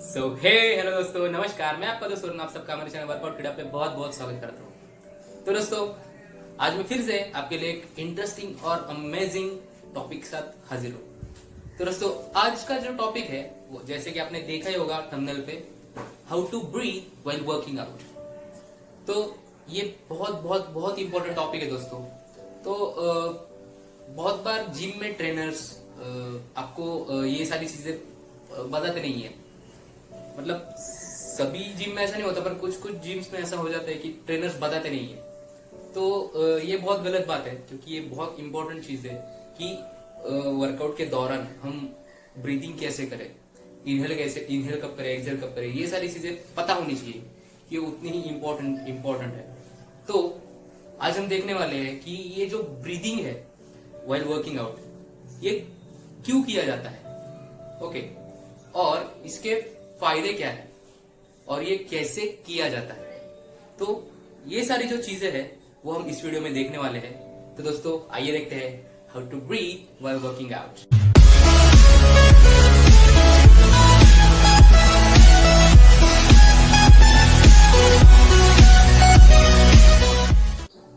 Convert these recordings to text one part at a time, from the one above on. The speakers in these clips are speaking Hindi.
हेलो दोस्तों, नमस्कार। मैं आपका दोस्त आप सबका हमारे चैनल वर्कआउट किड पे बहुत बहुत स्वागत करता हूँ। तो दोस्तों, आज मैं फिर से आपके लिए एक इंटरेस्टिंग और अमेजिंग टॉपिक के साथ हाजिर हूँ। तो दोस्तों, आज का जो टॉपिक है वो जैसे कि आपने देखा ही होगा थंबनेल पे, how to breathe while working out. तो ये बहुत बहुत बहुत इंपॉर्टेंट टॉपिक है दोस्तों। तो बहुत बार जिम में ट्रेनर्स आपको ये सारी चीजें बताते नहीं है। मतलब सभी जिम में ऐसा नहीं होता, पर कुछ कुछ जिम्स में ऐसा हो जाता है कि ट्रेनर्स बताते नहीं है। तो ये बहुत गलत बात है, क्योंकि ये बहुत इंपॉर्टेंट चीज है कि वर्कआउट के दौरान हम ब्रीदिंग कैसे करें, इनहेल कब करें, एक्सहेल कब करें, ये सारी चीजें पता होनी चाहिए। ये उतनी ही इम्पोर्टेंट है। तो आज हम देखने वाले हैं कि ये जो ब्रीदिंग है व्हाइल वर्किंग आउट, ये क्यों किया जाता है, ओके, और इसके फायदे क्या है और ये कैसे किया जाता है। तो ये सारी जो चीजें हैं वो हम इस वीडियो में देखने वाले हैं। तो दोस्तों, आइए देखते हैं how to breathe while working out.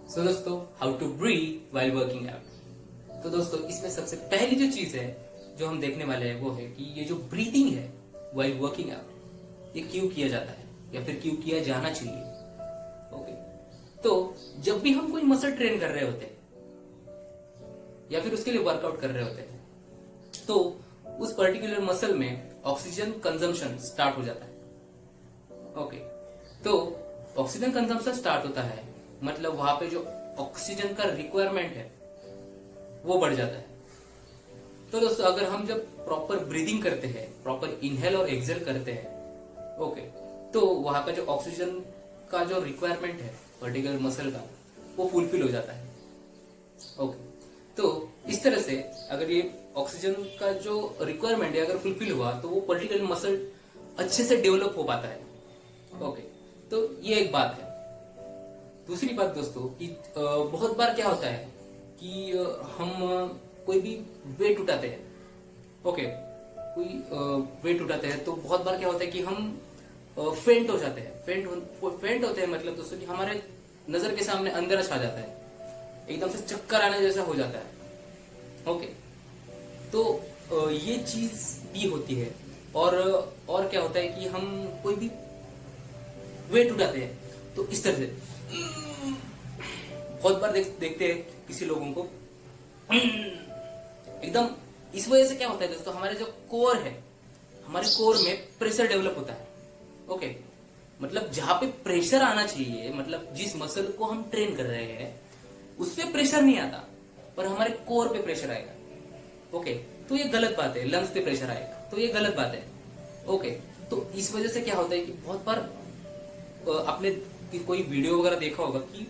So दोस्तों, how to breathe while working out. तो दोस्तों, इसमें सबसे पहली जो चीज है जो हम देखने वाले हैं वो है कि ये जो ब्रीथिंग है व्हाइल वर्किंग आउट, ये क्यों किया जाता है या फिर क्यों किया जाना चाहिए। ओके, तो जब भी हम कोई मसल ट्रेन कर रहे होते हैं या फिर उसके लिए वर्कआउट कर रहे होते हैं, तो उस पर्टिकुलर मसल में ऑक्सीजन कंजम्पशन स्टार्ट हो जाता है। ओके, तो ऑक्सीजन कंजम्पशन स्टार्ट होता है, मतलब वहां पे जो ऑक्सीजन का रिक्वायरमेंट है वो बढ़ जाता है। तो दोस्तों, अगर हम जब प्रॉपर ब्रीदिंग करते हैं, प्रॉपर इनहेल और एक्सहेल करते हैं, ओके, तो वहां पर जो ऑक्सीजन का जो रिक्वायरमेंट है पर्टिकुलर मसल का, वो फुलफिल हो जाता है। ओके, तो इस तरह से अगर ये ऑक्सीजन का जो रिक्वायरमेंट है अगर फुलफिल हुआ तो वो पर्टिकुलर मसल अच्छे से डेवलप हो पाता है। ओके, तो ये एक बात है। दूसरी बात दोस्तों कि बहुत बार क्या होता है कि हम कोई भी वेट उठाते हैं, ओके, कोई वेट उठाते हैं, तो बहुत बार क्या होता है कि हम फेंट हो जाते हैं। फेंट होते हैं मतलब दोस्तों कि हमारे नजर के सामने अंधेरा छा जाता है, एकदम से चक्कर आने जैसा हो जाता है। ओके, तो ये चीज भी होती है। और क्या होता है कि हम कोई भी वेट उठाते हैं तो इस तरह से बहुत बार देखते हैं किसी लोगों को एकदम। इस वजह से क्या होता है दोस्तों, हमारे जो कोर है, हमारे कोर में प्रेशर डेवलप होता है। ओके, मतलब जहां पे प्रेशर आना चाहिए, मतलब जिस मसल को हम ट्रेन कर रहे हैं उस पे प्रेशर नहीं आता, पर हमारे कोर पे प्रेशर आएगा। ओके, तो ये गलत बात है। लंग्स पे प्रेशर आएगा तो ये गलत बात है। ओके, तो इस वजह से क्या होता है कि बहुत बार आपने कोई वीडियो वगैरह देखा होगा कि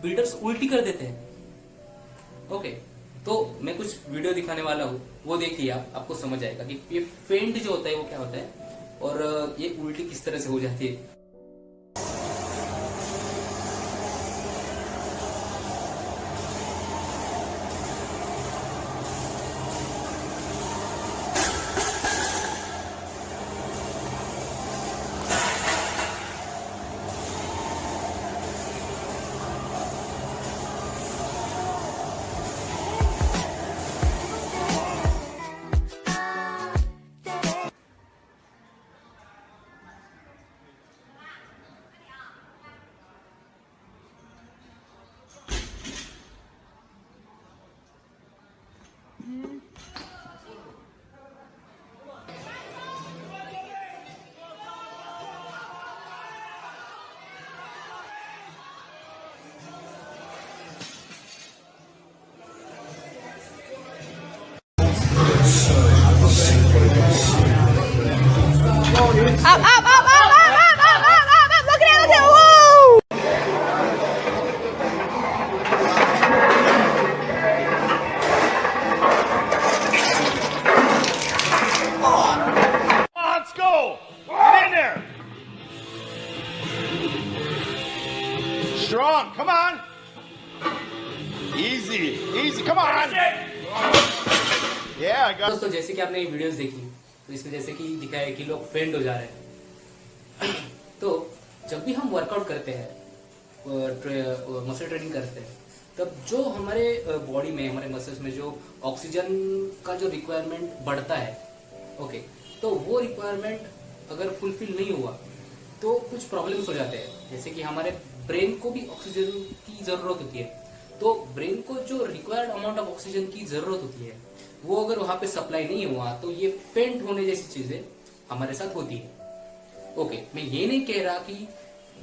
बिल्डर्स उल्टी कर देते हैं। ओके, तो मैं कुछ वीडियो दिखाने वाला हूँ, वो देखिए, आपको समझ आएगा कि ये फेंट जो होता है वो क्या होता है और ये उल्टी किस तरह से हो जाती है। Up, up, up, up, up, up, up, up, up, up. Look at it, woo! Let's go! Get in there! Strong, come on! Easy, come on! Yeah, I got. दोस्तों, जैसे कि आपने ये वीडियोस देखी, तो इसमें जैसे कि दिखा है कि लोग फेंट हो जा रहे हैं। तो जब भी हम वर्कआउट करते हैं, मसल ट्रेनिंग करते हैं, तब जो हमारे बॉडी में, हमारे मसल्स में जो ऑक्सीजन का जो रिक्वायरमेंट बढ़ता है, ओके, तो वो रिक्वायरमेंट अगर फुलफिल नहीं हुआ तो कुछ प्रॉब्लम्स हो जाते हैं। जैसे कि हमारे ब्रेन को भी ऑक्सीजन की जरूरत होती है, तो ब्रेन को जो रिक्वायर्ड अमाउंट ऑफ ऑक्सीजन की जरूरत होती है वो अगर वहां पे सप्लाई नहीं हुआ तो ये फेंट होने जैसी चीजें हमारे साथ होती है। ओके, मैं ये नहीं कह रहा कि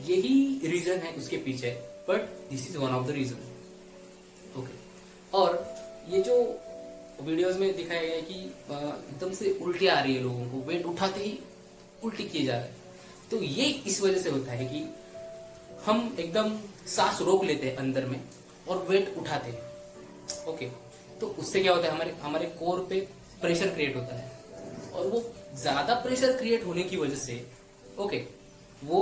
यही रीजन है उसके पीछे, but this is one of the reason. Okay, और ये जो वीडियोस में दिखाया गया है कि एकदम से उल्टी आ रही है लोगों को, वेट उठाते ही उल्टी किए जा रहे हैं, तो ये इस वजह से होता है कि हम एकदम सांस रोक लेते हैं अंदर में और वेट उठाते हैं। ओके, तो उससे क्या होता है, हमारे हमारे कोर पे प्रेशर क्रिएट होता है, और वो ज्यादा प्रेशर क्रिएट होने की वजह से ओके, वो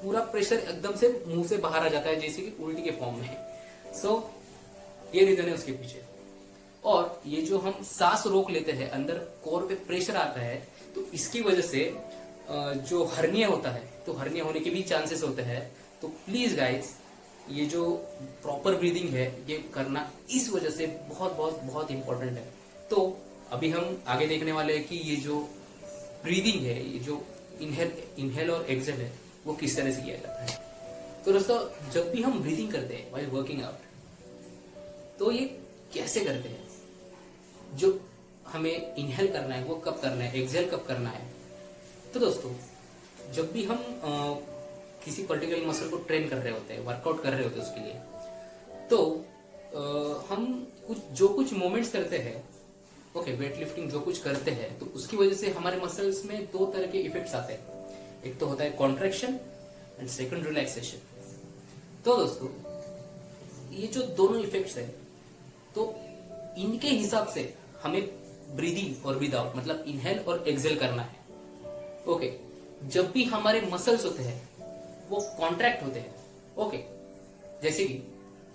पूरा प्रेशर एकदम से मुंह से बाहर आ जाता है, जैसे कि उल्टी के फॉर्म में। सो ये रीजन है उसके पीछे। और ये जो हम सांस रोक लेते हैं, अंदर कोर पे प्रेशर आता है, तो इसकी वजह से जो हर्निया होता है, तो हर्निया होने के भी चांसेस होते हैं। तो प्लीज गाइस, ये जो प्रॉपर ब्रीदिंग है ये करना इस वजह से बहुत बहुत बहुत इंपॉर्टेंट है। तो अभी हम आगे देखने वाले हैं कि ये जो ब्रीदिंग है, ये जो इनहेल और एक्सेल है, वो किस तरह से किया जाता है। तो दोस्तों, जब भी हम ब्रीदिंग करते हैं व्हाइल वर्किंग आउट, तो ये कैसे करते हैं, जो हमें इनहेल करना है वो कब करना है, एक्सेल कब करना है। तो दोस्तों, जब भी हम किसी पर्टिकुलर मसल को ट्रेन कर रहे होते हैं, वर्कआउट कर रहे होते हैं उसके लिए, तो हम कुछ मोमेंट्स करते हैं, ओके, वेट लिफ्टिंग जो कुछ करते हैं, तो उसकी वजह से हमारे मसल्स में दो तरह के इफेक्ट्स आते हैं। एक तो होता है कॉन्ट्रैक्शन एंड सेकंड रिलैक्सेशन। तो दोस्तों, ये जो दोनों इफेक्ट्स है, तो इनके हिसाब से हमें ब्रीदिंग और विदाउट, मतलब इनहेल और एक्सेल करना है। ओके, जब भी हमारे मसल्स होते हैं वो कॉन्ट्रैक्ट होते हैं, ओके, जैसे कि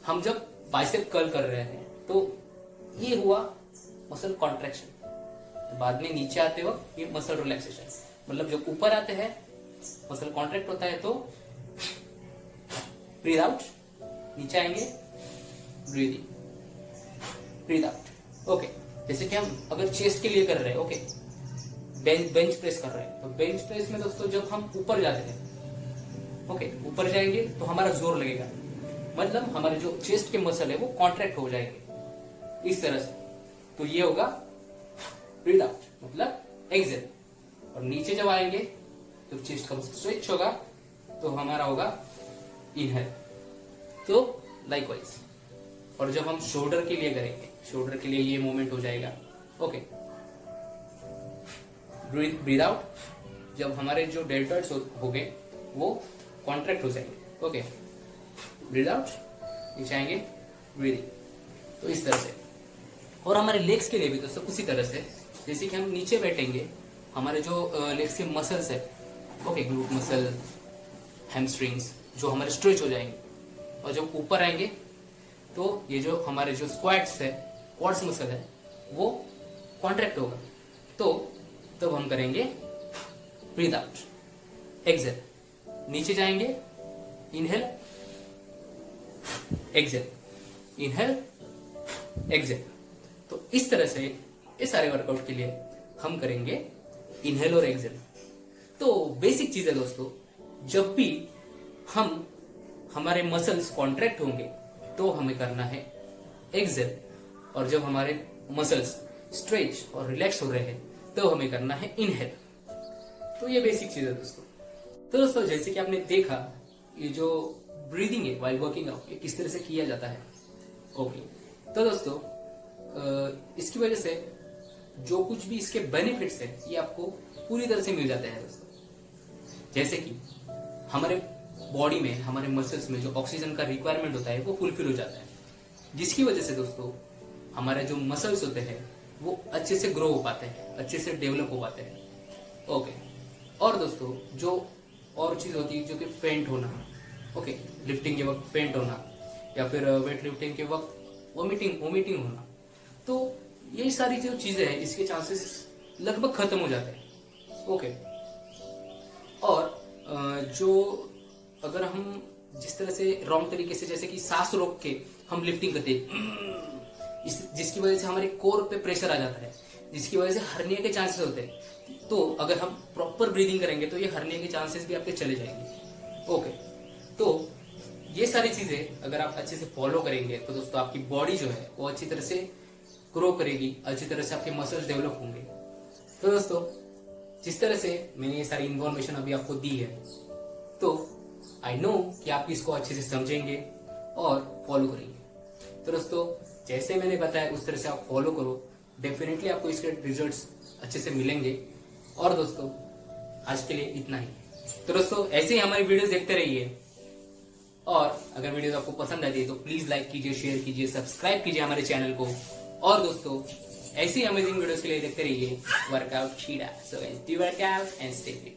हम जब बाइसेप कर्ल कर रहे हैं तो ये हुआ मसल कॉन्ट्रैक्शन, बाद में नीचे आते वक्त ये मसल रिलैक्सेशन, मतलब जब ऊपर आते हैं मसल कॉन्ट्रैक्ट होता है तो ब्रीद आउट, नीचे आएंगे breathe in, breathe out. Okay, जैसे कि हम अगर चेस्ट के लिए कर रहे हैं, ओके, बेंच प्रेस कर रहे हैं, तो बेंच प्रेस में दोस्तों जब हम ऊपर जाते हैं, ओके, ऊपर जाएंगे तो हमारा जोर लगेगा, मतलब हमारे जो चेस्ट के मसल है वो कॉन्ट्रैक्ट हो जाएंगे इस तरह से। तो ये होगा ब्रीद आउट, मतलब एक्सेल। और नीचे जब आएंगे तो चेस्ट का स्ट्रेच होगा, तो हमारा होगा इनहेल। तो लाइकवाइज, और जब हम शोल्डर के लिए करेंगे, शोल्डर के लिए ये मूवमेंट हो जाएगा, ओके, ब्रीद आउट, जब हमारे जो डेल्टॉइड्स हो गए वो कॉन्ट्रैक्ट हो जाएंगे, ओके, ब्रीद आउट, नीचे आएंगे ब्रीदिंग। तो इस तरह से। और हमारे लेग्स के लिए भी दोस्तों उसी तरह से, जैसे कि हम नीचे बैठेंगे, हमारे जो लेग्स के मसल्स है, ओके, ग्लूट मसल, हैमस्ट्रिंग्स, जो हमारे स्ट्रेच हो जाएंगे, और जब ऊपर आएंगे तो ये जो हमारे जो स्क्वाट्स है, क्वाड्स मसल है, वो कॉन्ट्रैक्ट होगा। तो तब हम करेंगे ब्रीद आउट, एक्सेल, नीचे जाएंगे, इनहेल, एक्सेल, इनहेल, एक्सेल। तो इस तरह से इस सारे वर्कआउट के लिए हम करेंगे इनहेल और एक्सेल। तो बेसिक चीज है दोस्तों, जब भी हम हमारे मसल्स कॉन्ट्रैक्ट होंगे तो हमें करना है एक्सेल, और जब हमारे मसल्स स्ट्रेच और रिलैक्स हो रहे हैं तो हमें करना है इनहेल। तो ये बेसिक चीज है दोस्तों। तो दोस्तों, जैसे कि आपने देखा, ये जो ब्रीदिंग है व्हाइल वर्किंग आउट, ये किस तरह से किया जाता है, ओके। तो दोस्तों, इसकी वजह से जो कुछ भी इसके बेनिफिट्स है ये आपको पूरी तरह से मिल जाते हैं दोस्तों। जैसे कि हमारे बॉडी में, हमारे मसल्स में जो ऑक्सीजन का रिक्वायरमेंट होता है वो फुलफिल हो जाता है, जिसकी वजह से दोस्तों हमारे जो मसल्स होते हैं वो अच्छे से ग्रो हो पाते हैं, अच्छे से डेवलप हो पाते हैं, ओके। और दोस्तों, जो और चीज होती है जो कि फेंट होना, ओके, लिफ्टिंग के वक्त फेंट होना, या फिर वेट लिफ्टिंग के वक्त वोमिटिंग होना, तो ये सारी जो चीजें हैं इसके चांसेस लगभग खत्म हो जाते हैं। ओके। और जो अगर हम जिस तरह से रॉन्ग तरीके से, जैसे कि सांस रोक के हम लिफ्टिंग करते हैं, जिसकी वजह से हमारे कोर पे प्रेशर आ जाता है, जिसकी वजह से हर्निया के चांसेस होते हैं। तो अगर हम प्रॉपर ब्रीदिंग करेंगे तो ये हर्निया के चांसेस भी आपके चले जाएंगे। ओके, तो ये सारी चीजें अगर आप अच्छे से फॉलो करेंगे तो दोस्तों आपकी बॉडी जो है वो अच्छी तरह से ग्रो करेगी, अच्छी तरह से आपके मसल्स डेवलप होंगे। तो दोस्तों जिस तरह से मैंने ये सारी इन्फॉर्मेशन अभी आपको दी है, तो आई नो कि आप इसको अच्छे से समझेंगे और फॉलो करेंगे। तो दोस्तों जैसे मैंने बताया उस तरह से आप फॉलो करो, डेफिनेटली आपको इसके रिजल्ट्स अच्छे से मिलेंगे। और दोस्तों आज के लिए इतना ही। तो दोस्तों ऐसे ही हमारी वीडियोस देखते रहिए, और अगर वीडियोस आपको पसंद आती है तो प्लीज लाइक कीजिए, शेयर कीजिए, सब्सक्राइब कीजिए हमारे चैनल को। और दोस्तों ऐसी अमेजिंग वीडियोस के लिए देखते रहिए वर्कआउट शीडा। So do workout and stay fit.